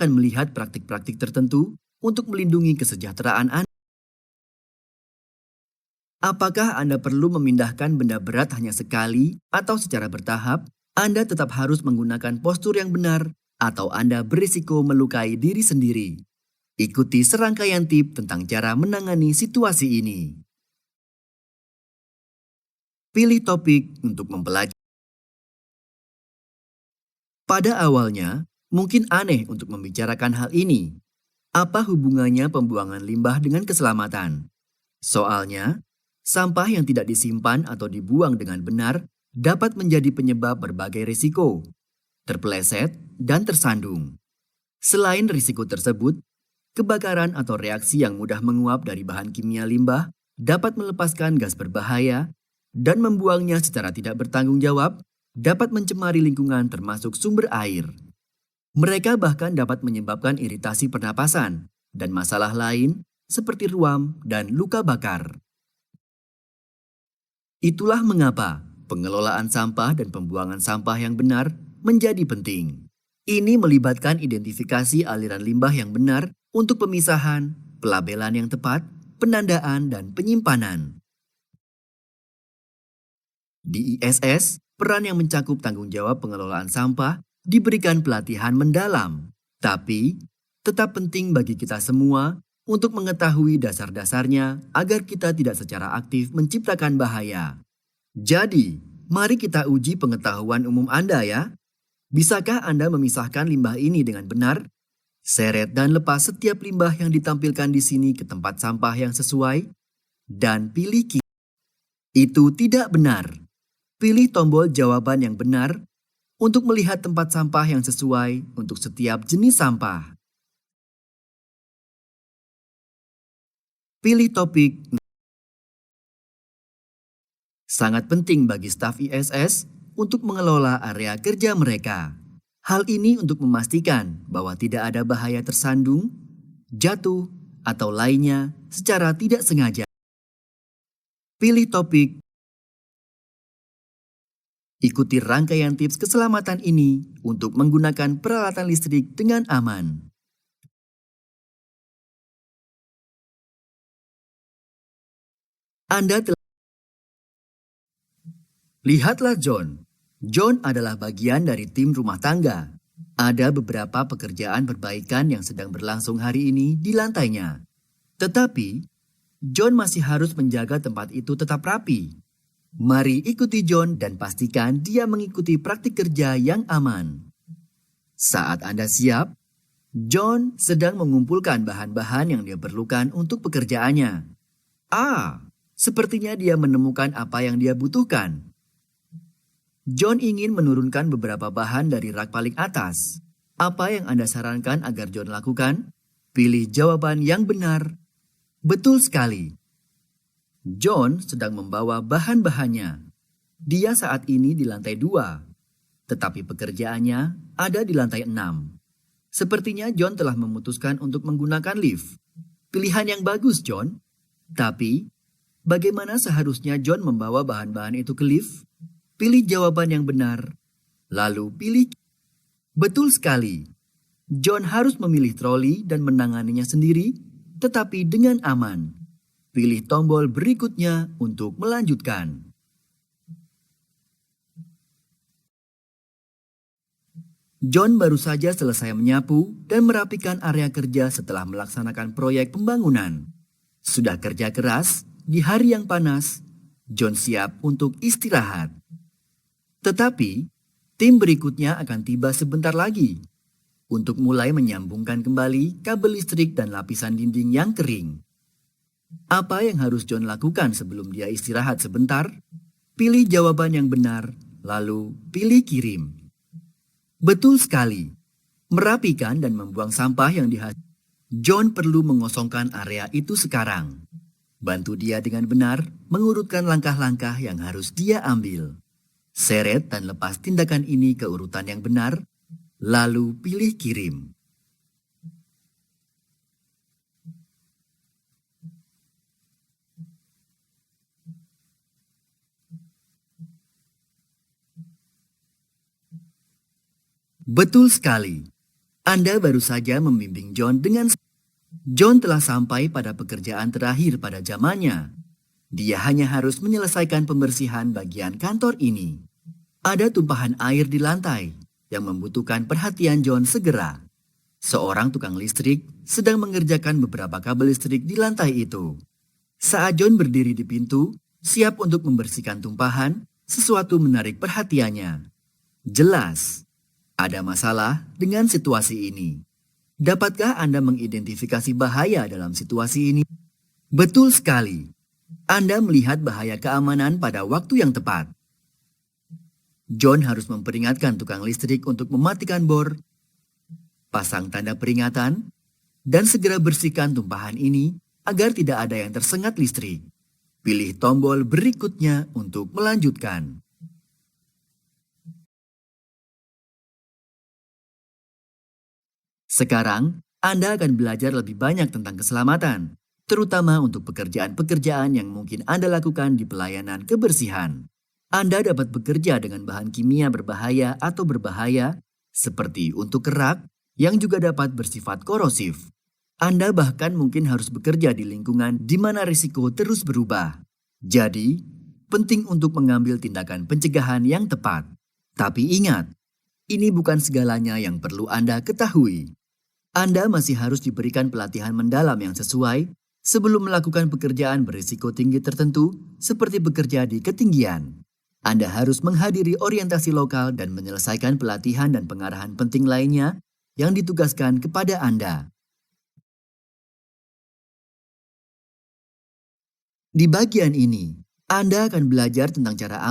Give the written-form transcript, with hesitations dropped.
akan melihat praktik-praktik tertentu untuk melindungi kesejahteraan Anda. Apakah Anda perlu memindahkan benda berat hanya sekali atau secara bertahap? Anda tetap harus menggunakan postur yang benar atau Anda berisiko melukai diri sendiri. Ikuti serangkaian tips tentang cara menangani situasi ini. Pilih topik untuk mempelajari. Pada awalnya, mungkin aneh untuk membicarakan hal ini. Apa hubungannya pembuangan limbah dengan keselamatan? Soalnya, sampah yang tidak disimpan atau dibuang dengan benar dapat menjadi penyebab berbagai risiko, terpeleset, dan tersandung. Selain risiko tersebut, kebakaran atau reaksi yang mudah menguap dari bahan kimia limbah dapat melepaskan gas berbahaya dan membuangnya secara tidak bertanggung jawab dapat mencemari lingkungan termasuk sumber air. Mereka bahkan dapat menyebabkan iritasi pernapasan dan masalah lain seperti ruam dan luka bakar. Itulah mengapa pengelolaan sampah dan pembuangan sampah yang benar menjadi penting. Ini melibatkan identifikasi aliran limbah yang benar untuk pemisahan, pelabelan yang tepat, penandaan, dan penyimpanan. Di ISS, peran yang mencakup tanggung jawab pengelolaan sampah diberikan pelatihan mendalam. Tapi, tetap penting bagi kita semua untuk mengetahui dasar-dasarnya agar kita tidak secara aktif menciptakan bahaya. Jadi, mari kita uji pengetahuan umum Anda ya. Bisakah Anda memisahkan limbah ini dengan benar? Seret dan lepas setiap limbah yang ditampilkan di sini ke tempat sampah yang sesuai dan pilih kiri. Itu tidak benar. Pilih tombol jawaban yang benar untuk melihat tempat sampah yang sesuai untuk setiap jenis sampah. Pilih topik. Sangat penting bagi staf ISS untuk mengelola area kerja mereka. Hal ini untuk memastikan bahwa tidak ada bahaya tersandung, jatuh, atau lainnya secara tidak sengaja. Pilih topik. Ikuti rangkaian tips keselamatan ini untuk menggunakan peralatan listrik dengan aman. Anda telah Lihatlah John. John adalah bagian dari tim rumah tangga. Ada beberapa pekerjaan perbaikan yang sedang berlangsung hari ini di lantainya. Tetapi, John masih harus menjaga tempat itu tetap rapi. Mari ikuti John dan pastikan dia mengikuti praktik kerja yang aman. Saat Anda siap, John sedang mengumpulkan bahan-bahan yang dia perlukan untuk pekerjaannya. Sepertinya dia menemukan apa yang dia butuhkan. John ingin menurunkan beberapa bahan dari rak paling atas. Apa yang Anda sarankan agar John lakukan? Pilih jawaban yang benar. Betul sekali. John sedang membawa bahan-bahannya. Dia saat ini di lantai 2, tetapi pekerjaannya ada di lantai 6. Sepertinya John telah memutuskan untuk menggunakan lift. Pilihan yang bagus, John. Tapi, bagaimana seharusnya John membawa bahan-bahan itu ke lift? Pilih jawaban yang benar, lalu pilih. Betul sekali. John harus memilih troli dan menanganinya sendiri, tetapi dengan aman. Pilih tombol berikutnya untuk melanjutkan. John baru saja selesai menyapu dan merapikan area kerja setelah melaksanakan proyek pembangunan. Sudah kerja keras, di hari yang panas, John siap untuk istirahat. Tetapi, tim berikutnya akan tiba sebentar lagi untuk mulai menyambungkan kembali kabel listrik dan lapisan dinding yang kering. Apa yang harus John lakukan sebelum dia istirahat sebentar? Pilih jawaban yang benar, lalu pilih kirim. Betul sekali. Merapikan dan membuang sampah yang dihasilkan. John perlu mengosongkan area itu sekarang. Bantu dia dengan benar mengurutkan langkah-langkah yang harus dia ambil. Seret dan lepas tindakan ini ke urutan yang benar, lalu pilih kirim. Betul sekali. Anda baru saja membimbing John dengan... John telah sampai pada pekerjaan terakhir pada zamannya. Dia hanya harus menyelesaikan pembersihan bagian kantor ini. Ada tumpahan air di lantai yang membutuhkan perhatian John segera. Seorang tukang listrik sedang mengerjakan beberapa kabel listrik di lantai itu. Saat John berdiri di pintu, siap untuk membersihkan tumpahan, sesuatu menarik perhatiannya. Jelas, ada masalah dengan situasi ini. Dapatkah Anda mengidentifikasi bahaya dalam situasi ini? Betul sekali. Anda melihat bahaya keamanan pada waktu yang tepat. John harus memperingatkan tukang listrik untuk mematikan bor, pasang tanda peringatan, dan segera bersihkan tumpahan ini agar tidak ada yang tersengat listrik. Pilih tombol berikutnya untuk melanjutkan. Sekarang, Anda akan belajar lebih banyak tentang keselamatan, terutama untuk pekerjaan-pekerjaan yang mungkin Anda lakukan di pelayanan kebersihan. Anda dapat bekerja dengan bahan kimia berbahaya atau berbahaya, seperti untuk kerak, yang juga dapat bersifat korosif. Anda bahkan mungkin harus bekerja di lingkungan di mana risiko terus berubah. Jadi, penting untuk mengambil tindakan pencegahan yang tepat. Tapi ingat, ini bukan segalanya yang perlu Anda ketahui. Anda masih harus diberikan pelatihan mendalam yang sesuai sebelum melakukan pekerjaan berisiko tinggi tertentu seperti bekerja di ketinggian. Anda harus menghadiri orientasi lokal dan menyelesaikan pelatihan dan pengarahan penting lainnya yang ditugaskan kepada Anda. Di bagian ini, Anda akan belajar tentang cara